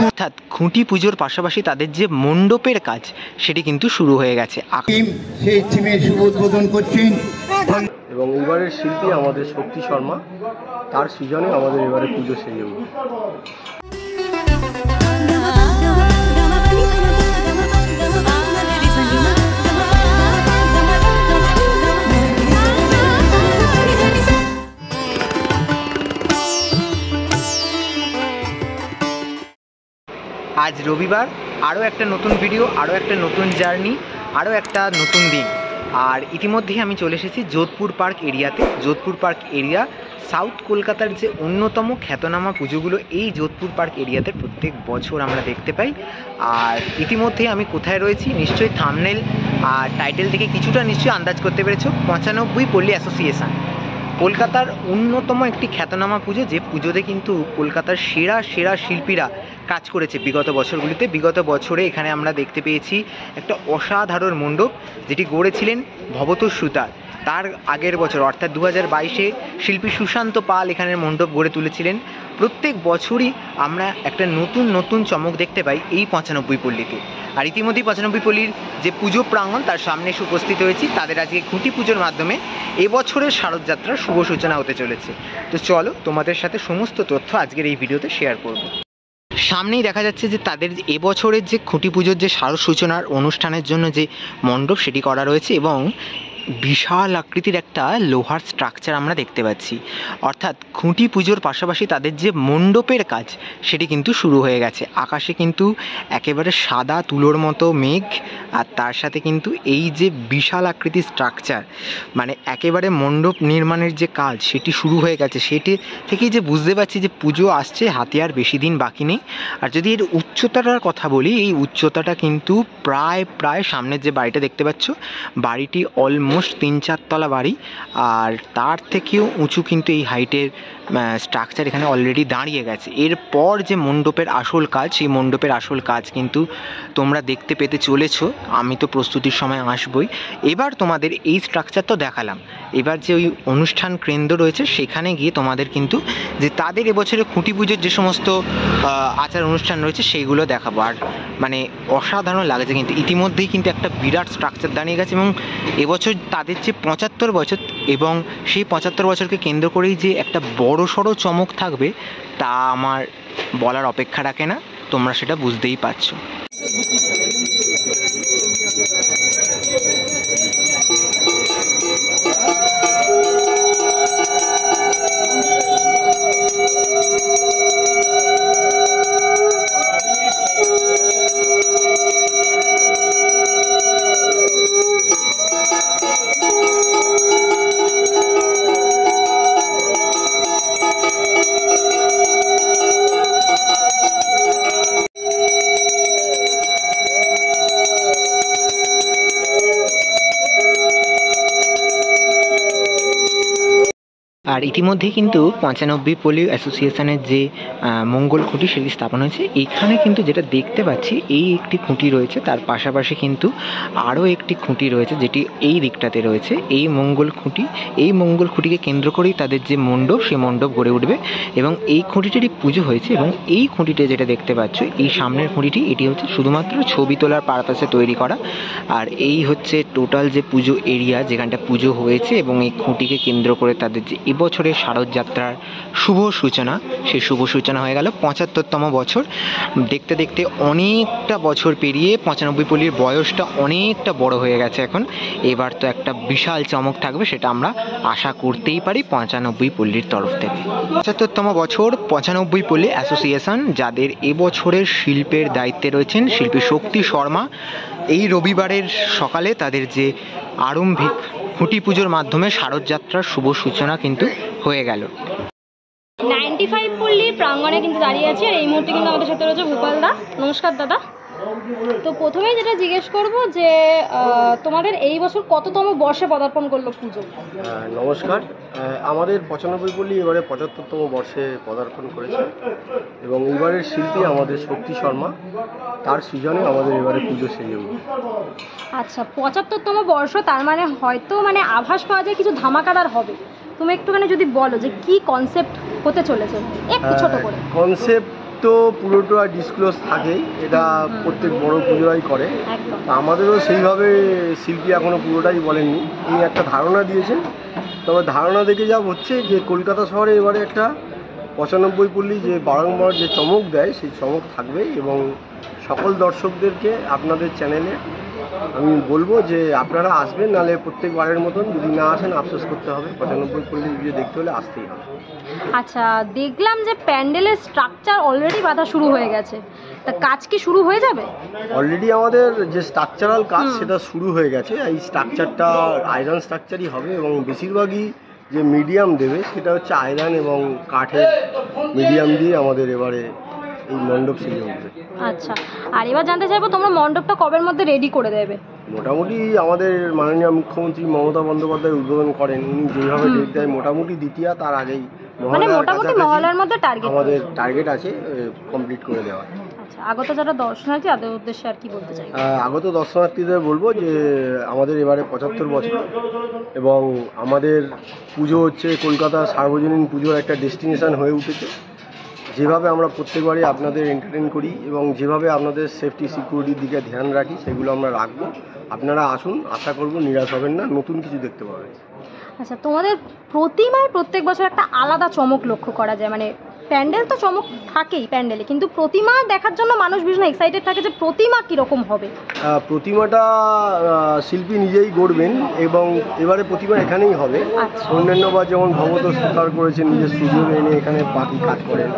অর্থাৎ খুঁটি পুজোর পাশাপাশি তাদের যে মণ্ডপের কাজ সেটি কিন্তু শুরু হয়ে গেছে। সেই থিমের শুভ উদ্বোধন করছেন এবং এবারের শিল্পী আমাদের শক্তি শর্মা, তার সৃজনে আমাদের এবারে পুজো সেজে উঠবে। আজ রবিবার, আরও একটা নতুন ভিডিও, আরও একটা নতুন জার্নি, আরও একটা নতুন দিন। আর ইতিমধ্যেই আমি চলে এসেছি যোধপুর পার্ক এরিয়াতে। যোধপুর পার্ক এরিয়া সাউথ কলকাতার যে অন্যতম খ্যাতনামা পুজোগুলো এই যোধপুর পার্ক এরিয়াতে প্রত্যেক বছর আমরা দেখতে পাই। আর ইতিমধ্যেই আমি কোথায় রয়েছি নিশ্চয়ই থাম্বনেল আর টাইটেল থেকে কিছুটা নিশ্চয়ই আন্দাজ করতে পেরেছো। 95 পল্লী অ্যাসোসিয়েশন, কলকাতার অন্যতম একটি খ্যাতনামা পুজো, যে পুজোতে কিন্তু কলকাতার সেরা সেরা শিল্পীরা কাজ করেছে বিগত বছরগুলিতে। বিগত বছরে এখানে আমরা দেখতে পেয়েছি একটা অসাধারণ মণ্ডপ, যেটি গড়েছিলেন ভবতোষ সুতার। তার আগের বছর অর্থাৎ 2022-এ শিল্পী সুশান্ত পাল এখানের মণ্ডপ গড়ে তুলেছিলেন। প্রত্যেক বছরই আমরা একটা নতুন নতুন চমক দেখতে পাই এই 95 পল্লীতে। আর ইতিমধ্যেই 95 পল্লীর যে পুজো প্রাঙ্গণ তার সামনে এসে উপস্থিত হয়েছি। তাদের আজকে খুঁটি পুজোর মাধ্যমে এবছরের শারদযাত্রার শুভ সূচনা হতে চলেছে। তো চলো তোমাদের সাথে সমস্ত তথ্য আজকের এই ভিডিওতে শেয়ার করব। সামনেই দেখা যাচ্ছে যে তাদের এবছরের যে খুঁটি পুজোর যে শারদ সূচনার অনুষ্ঠানের জন্য যে মণ্ডপ সেটি করা রয়েছে এবং বিশাল আকৃতির একটা লোহার স্ট্রাকচার আমরা দেখতে পাচ্ছি। অর্থাৎ খুঁটি পুজোর পাশাপাশি তাদের যে মণ্ডপের কাজ সেটি কিন্তু শুরু হয়ে গেছে। আকাশে কিন্তু একেবারে সাদা তুলোর মতো মেঘ, আর তার সাথে কিন্তু এই যে বিশাল আকৃতির স্ট্রাকচার, মানে একেবারে মণ্ডপ নির্মাণের যে কাজ সেটি শুরু হয়ে গেছে। সেটি থেকেই যে বুঝতে পারছি যে পুজো আসছে, হাতে আর বেশি দিন বাকি নেই। আর যদি এর উচ্চতাটার কথা বলি, এই উচ্চতাটা কিন্তু প্রায় সামনের যে বাড়িটা দেখতে পাচ্ছ, বাড়িটি অলমোস্ট 3-4 তলা বাড়ি। আর তার থেকেও উঁচু কিন্তু এই হাইটের স্ট্রাকচার এখানে অলরেডি দাঁড়িয়ে গেছে। এরপর যে মণ্ডপের আসল কাজ, সেই মণ্ডপের আসল কাজ কিন্তু তোমরা দেখতে পেতে চলেছো। আমি তো প্রস্তুতির সময় আসবই। এবার তোমাদের এই স্ট্রাকচার তো দেখালাম, এবার যে ওই অনুষ্ঠান কেন্দ্র রয়েছে সেখানে গিয়ে তোমাদের কিন্তু যে তাদের এবছরে খুঁটি পুজোর যে সমস্ত আচার অনুষ্ঠান রয়েছে সেইগুলো দেখাবো। আর মানে অসাধারণ লাগছে কিন্তু ইতিমধ্যেই কিন্তু একটা বিরাট স্ট্রাকচার দাঁড়িয়ে গেছে। এবং এবছর তাদের যে 75 বছর, এবং সেই 75 বছরকে কেন্দ্র করেই যে একটা বড়সড় চমক থাকবে তা আমার বলার অপেক্ষা রাখে না, তোমরা সেটা বুঝতেই পারছো। আর ইতিমধ্যেই কিন্তু 95 পল্লী অ্যাসোসিয়েশনের যে মঙ্গল খুঁটি সেটি স্থাপন হয়েছে। এইখানে কিন্তু যেটা দেখতে পাচ্ছি, এই একটি খুঁটি রয়েছে, তার পাশাপাশি কিন্তু আরও একটি খুঁটি রয়েছে যেটি এই দিকটাতে রয়েছে। এই মঙ্গল খুঁটিকে কেন্দ্র করেই তাদের যে মণ্ডপ, সেই মণ্ডপ গড়ে উঠবে। এবং এই খুঁটিটিরই পুজো হয়েছে। এবং এই খুঁটিতে যেটা দেখতে পাচ্ছ, এই সামনের খুঁটিটি, এটি হচ্ছে শুধুমাত্র ছবি তোলার পারপাসে তৈরি করা। আর এই হচ্ছে টোটাল যে পুজো এরিয়া যেখানটা পুজো হয়েছে। এবং এই খুঁটিকে কেন্দ্র করে তাদের যে এবছরের শারদযাত্রার শুভ সূচনা, সেই শুভ সূচনা হয়ে গেল। 75তম বছর। দেখতে দেখতে অনেকটা বছর পেরিয়ে 95 পল্লীর বয়সটা অনেকটা বড় হয়ে গেছে এখন। এবার তো একটা বিশাল চমক থাকবে, সেটা আমরা আশা করতেই পারি 95 পল্লীর তরফ থেকে। 75তম বছর 95 পল্লী অ্যাসোসিয়েশন, যাদের এবছরের শিল্পের দায়িত্বে রয়েছেন শিল্পী শক্তি শর্মা। এই রবিবারের সকালে তাদের যে আরম্ভিক খুঁটি পুজোর মাধ্যমে শারদযাত্রার শুভ সূচনা কিন্তু হয়ে গেল। 95 পল্লী প্রাঙ্গণে কিন্তু দাঁড়িয়ে আছি। আর এই মুহূর্তে কিন্তু আমাদের সাথে রয়েছে ভূপাল দা। নমস্কার দাদা। তো প্রথমেই যেটা জিজ্ঞেস করব যে তোমাদের এই বছর কততম বর্ষে পদার্পণ করলো পুজো? নমস্কার। আমাদের 95 পল্লী এবারে 75তম বর্ষে পদার্পণ করেছে এবং এবারের শিল্পী আমাদের শক্তি শর্মা, তার সৃজনে আমাদের এবারে পুজো সেজে উঠবে। আচ্ছা, 75তম বর্ষ, তার মানে হয়তো আভাস পাওয়া যায় কিছু ধামাকাদার হবে। তুমি একটুখানি যদি বলো যে কি কনসেপ্ট হতে চলেছে একটু ছোট করে? কনসেপ্ট তো পুরোটা ডিসক্লোজ থাকেই, এটা প্রত্যেক বড় পুজোরাই করে। একদম। তো আমাদেরও সেইভাবে শিল্পী এখনও পুরোটাই বলেননি, উনি একটা ধারণা দিয়েছেন। তবে ধারণা দেখে যা হচ্ছে যে কলকাতা শহরে এবারে একটা 95 পল্লী যে বারংবার যে চমক দেয় সেই চমক থাকবে। এবং সকল দর্শকদেরকে আপনাদের চ্যানেলে আমি বলবো যে আপনারা আসবেন, নাহলে প্রত্যেকবারের মতন যদি না আসেন আফসোস করতে হবে। 95 পল্লী ভিডিও দেখতে হলে আসতেই হবে। আচ্ছা, দেখলাম যে প্যান্ডেলের স্ট্রাকচার অলরেডি বাঁধা শুরু হয়ে গেছে, তা কাজ কি শুরু হয়ে যাবে? অলরেডি আমাদের যে স্ট্রাকচারাল কাজ সেটা শুরু হয়ে গেছে। এই স্ট্রাকচারটা আয়রন স্ট্রাকচারই হবে এবং বেশিরভাগই যে মিডিয়াম দেবে সেটা হচ্ছে আয়রন এবং কাঠের মিডিয়াম দিয়ে আমাদের এবারে এই মণ্ডপ সেজে উঠবে। আচ্ছা, আর এবার জানতে চাইবো তোমরা মণ্ডপটা কবের মধ্যে রেডি করে দেবে? মোটামুটি আমাদের মাননীয় মুখ্যমন্ত্রী মমতা বন্দ্যোপাধ্যায় উদ্বোধন করেন, উনি যেভাবে ডেট দেয় মোটামুটি দ্বিতীয়া তার আগেই মানে মোটামুটি মহলার মধ্যে টার্গেট আমাদের টার্গেট আছে কমপ্লিট করে দেওয়া। আচ্ছা, আগত যারা দর্শনার্থী তাদের উদ্দেশ্যে আর কি বলতে চাই? আগত দর্শনার্থীদের বলবো যে আমাদের এবারে 75 বছর এবং আমাদের পুজো হচ্ছে কলকাতা সার্বজনীন পুজোর একটা ডেস্টিনেশন হয়ে উঠেছে। যেভাবে আমরা প্রত্যেকবারই আপনাদের এন্টারটেইন করি এবং যেভাবে আপনাদের সেফটি সিকিউরিটির দিকে ধ্যান রাখি সেগুলো আমরা রাখবো। আপনারা আসুন, আশা করব নিরাশ হবেন না, নতুন কিছু দেখতে পাবেন। আচ্ছা, তোমাদের প্রতিমায় প্রত্যেক বছর একটা আলাদা চমক লক্ষ্য করা যায়, মানে প্যান্ডেল তো চমক থাকেই প্যান্ডেলে, কিন্তু প্রতিমা দেখার জন্য মানুষ ভীষণ এক্সাইটেড থাকে যে প্রতিমা কীরকম হবে। প্রতিমাটা শিল্পী নিজেই গড়বেন এবং এবারে প্রতিমা এখানেই হবে। অন্যান্যবার যেমন ভগত সুতার করেছেন নিজের স্টুডিও এনে এখানে বাকি কাজ করেন,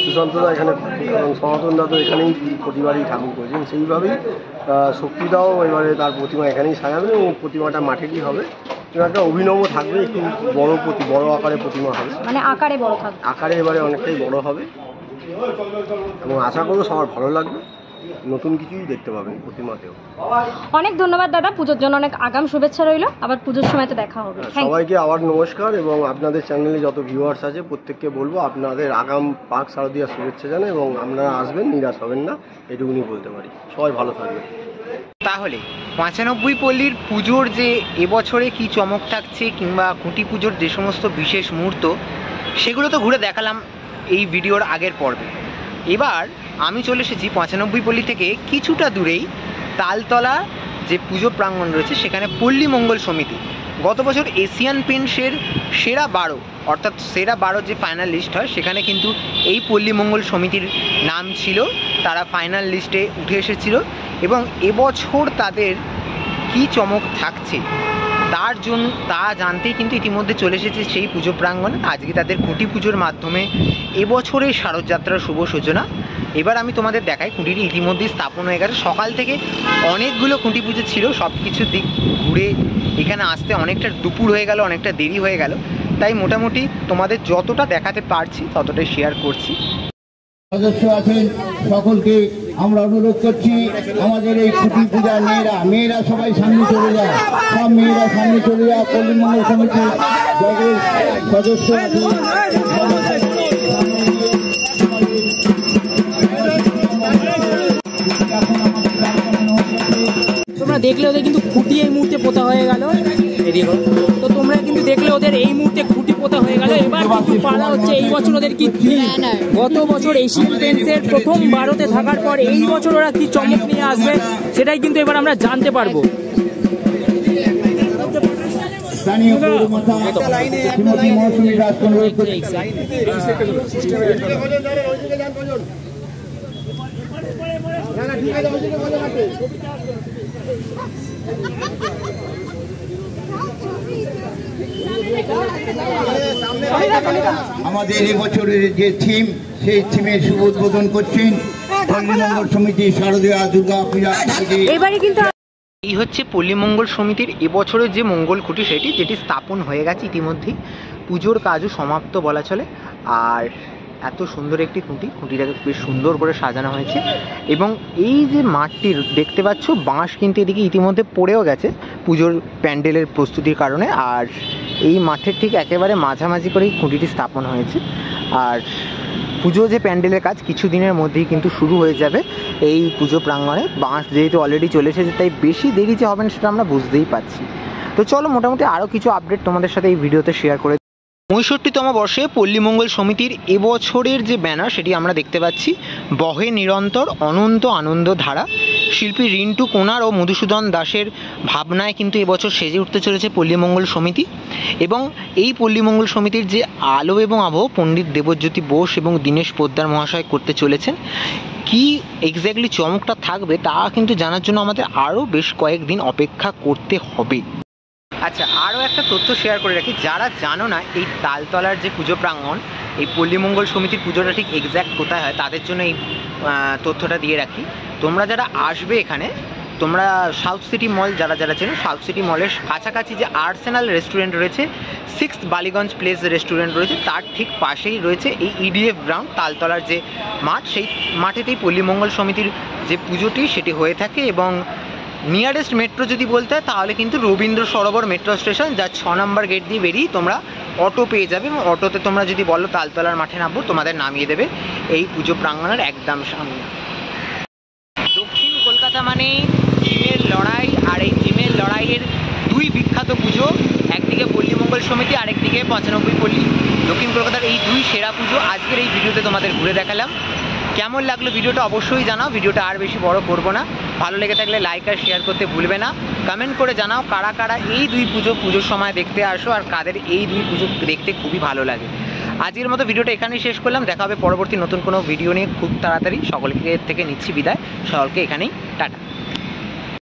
সুশান্তদা এখানে এবং সনাতন দা তো এখানেই প্রতিবারই ঠাকুর করেছেন, সেইভাবেই শক্তিদাও এবারে তার প্রতিমা এখানেই সাজাবেন এবং প্রতিমাটা মাঠেরই হবে। একটা অভিনব থাকবে, একটু বড় আকারে প্রতিমা হবে, মানে আকারে বড় থাকবে, আকারে এবারে অনেকটাই বড় হবে এবং আশা করবো সবার ভালো লাগবে, নতুন কিছুই দেখতে পাবেন প্রতিমাতেও। অনেক ধন্যবাদ দাদা, পুজোর জন্য অনেক আগাম শুভেচ্ছা রইল, আবার পুজোর সময় তো দেখা হবে। সবাইকে আবার নমস্কার এবং আপনাদের চ্যানেলে যত ভিউয়ার্স আছে প্রত্যেককে বলবো আপনাদের আগাম পার্ক শারদীয়া শুভেচ্ছা জানাই এবং আপনারা আসবেন, নিরাশ হবেন না, এটুকুনি বলতে পারি। সবাই ভালো থাকবেন। তাহলে 95 পল্লীর পুজোর যে এবছরে কি চমক থাকছে কিংবা খুঁটি পুজোর যে সমস্ত বিশেষ মুহূর্ত সেগুলো তো ঘুরে দেখালাম এই ভিডিওর আগের পর্বে। এবার আমি চলে এসেছি 95 পল্লী থেকে কিছুটা দূরেই তালতলা যে পুজো প্রাঙ্গণ রয়েছে সেখানে পল্লী মঙ্গল সমিতি গত বছর এশিয়ান পেন্টসের সেরা 12 অর্থাৎ সেরা 12 যে ফাইনাল লিস্ট হয় সেখানে কিন্তু এই পল্লী মঙ্গল সমিতির নাম ছিল, তারা ফাইনাল লিস্টে উঠে এসেছিল এবং এবছর তাদের কি চমক থাকছে তা জানতেই কিন্তু ইতিমধ্যে চলে এসেছে সেই পুজো প্রাঙ্গণে। আজকে তাদের খুঁটি পুজোর মাধ্যমে এবছরের শারদযাত্রার শুভ সূচনা। এবার আমি তোমাদের দেখাই, খুঁটিটি ইতিমধ্যেই স্থাপন হয়ে গেছে। সকাল থেকে অনেকগুলো খুঁটি পুজো ছিল, সব কিছু দিক ঘুরে এখানে আসতে অনেকটা দুপুর হয়ে গেল, অনেকটা দেরি হয়ে গেল, তাই মোটামুটি তোমাদের যতটা দেখাতে পারছি ততটাই শেয়ার করছি। সদস্য আছেন সকলকে আমরা অনুরোধ করছি, আমাদের এই খুঁটি পূজা মেয়েরা সবাই সামনে চলে যায়, সব মেয়েরা সামনে চলে যায়। পল্লী মঙ্গল সমিতির সদস্য আছেন, তোমরা দেখলে ওদের কিন্তু খুঁটি এই মুহূর্তে পোতা হয়ে গেল, তো তোমরা কিন্তু দেখলে ওদের এই মুহূর্তে খুঁটি পোতা হয়ে গেল। এবার কিন্তু পালা হচ্ছে এই বছর ওদের কি গত বছর এশিয়ান পেন্টসের প্রথম 12তে থাকার পর এই বছর ওরা কি চমক নিয়ে আসবে সেটাই কিন্তু এবার আমরা জানতে পারবো। স্থানীয় পৌরমাতা শ্রীমতী মৌসুমী রাজকে অনুরোধ করছি। আমাদের এবছরের যে থিম সেই থিমের শুভ উদ্বোধন করছেন পল্লী মঙ্গল সমিতি শারদীয়া দুর্গা পূজা কমিটি। এবারে কিন্তু এই হচ্ছে পল্লী মঙ্গল সমিতির এবছরের যে মঙ্গল খুঁটি সেটি, যেটি স্থাপন হয়ে গেছে ইতিমধ্যেই, পুজোর কাজও সমাপ্ত বলা চলে। আর এত সুন্দর একটি খুঁটিটাকে বেশ সুন্দর করে সাজানো হয়েছে এবং এই যে মাঠটি দেখতে পাচ্ছ বাঁশ কিন্তু এদিকে ইতিমধ্যে পড়েও গেছে পুজোর প্যান্ডেলের প্রস্তুতির কারণে। আর এই মাঠের ঠিক একেবারে মাঝামাঝি করেই খুঁটিটি স্থাপন হয়েছে। আর পুজো যে প্যান্ডেলের কাজ কিছুদিনের মধ্যেই কিন্তু শুরু হয়ে যাবে এই পুজো প্রাঙ্গণে। বাঁশ যেহেতু অলরেডি চলে এসেছে তাই বেশি দেরি যে হবে না সেটা আমরা বুঝতেই পারছি। তো চলো মোটামুটি আরও কিছু আপডেট তোমাদের সাথে এই ভিডিওতে শেয়ার করে ৬৫তম বর্ষে পল্লীমঙ্গল সমিতির এবছরের যে ব্যানার সেটি আমরা দেখতে পাচ্ছি, বহে নিরন্তর অনন্ত আনন্দ ধারা। শিল্পী রিন্টু কোনার ও মধুসূদন দাসের ভাবনায় কিন্তু এবছর সেজে উঠতে চলেছে পল্লীমঙ্গল সমিতি। এবং এই পল্লীমঙ্গল সমিতির যে আলো এবং আবহ পণ্ডিত দেবজ্যোতি বোস এবং দীনেশ পোদ্দার মহাশয় করতে চলেছেন। কি এক্স্যাক্টলি চমকটা থাকবে তা কিন্তু জানার জন্য আমাদের আরও বেশ কয়েকদিন অপেক্ষা করতে হবে। আচ্ছা, আরও একটা তথ্য শেয়ার করে রাখি, যারা জানো না এই তালতলার যে পুজো প্রাঙ্গণ, এই পল্লীমঙ্গল সমিতির পুজোটা ঠিক এক্স্যাক্ট কোথায় হয়, তাদের জন্য এই তথ্যটা দিয়ে রাখি। তোমরা যারা আসবে এখানে, তোমরা সাউথ সিটি মল যারা যারা চেনো, সাউথ সিটি মলের কাছাকাছি যে আর্সেনাল রেস্টুরেন্ট রয়েছে, 6th বালিগঞ্জ প্লেস রেস্টুরেন্ট রয়েছে, তার ঠিক পাশেই রয়েছে এই ইডিএফ গ্রাউন্ড, তালতলার যে মাঠ, সেই মাঠেতেই পল্লীমঙ্গল সমিতির যে পুজোটি সেটি হয়ে থাকে। এবং নিয়ারেস্ট মেট্রো যদি বলতে হয় তাহলে কিন্তু রবীন্দ্র সরোবর মেট্রো স্টেশন, যা 6 নম্বর গেট দিয়ে বেরিয়ে তোমরা অটো পেয়ে যাবে, এবং অটোতে তোমরা যদি বলো তালতলার মাঠে নামবো, তোমাদের নামিয়ে দেবে এই পুজো প্রাঙ্গণের একদম সামনে। দক্ষিণ কলকাতা মানে জিমের লড়াই, আর এই জিমের লড়াইয়ের দুই বিখ্যাত পুজো, একদিকে পল্লীমঙ্গল সমিতি, আরেকদিকে 95 পল্লী। দক্ষিণ কলকাতার এই দুই সেরা পুজো আজকের এই ভিডিওতে তোমাদের ঘুরে দেখালাম। কেমন লাগলো ভিডিওটা অবশ্যই জানাও। ভিডিওটা আর বেশি বড় করব না, ভালো লেগে থাকলে লাইক আর শেয়ার করতে ভুলবে না। কমেন্ট করে জানাও কারা কারা এই দুই পুজোর সময় দেখতে আসো, আর কাদের এই দুই পুজো দেখতে খুবই ভালো লাগে। আজকের মতো ভিডিওটা এখানেই শেষ করলাম, দেখা হবে পরবর্তী নতুন কোনো ভিডিও নিয়ে খুব তাড়াতাড়ি। সকলকে থেকে নিচ্ছি বিদায়, সকলকে এখানেই টাটা।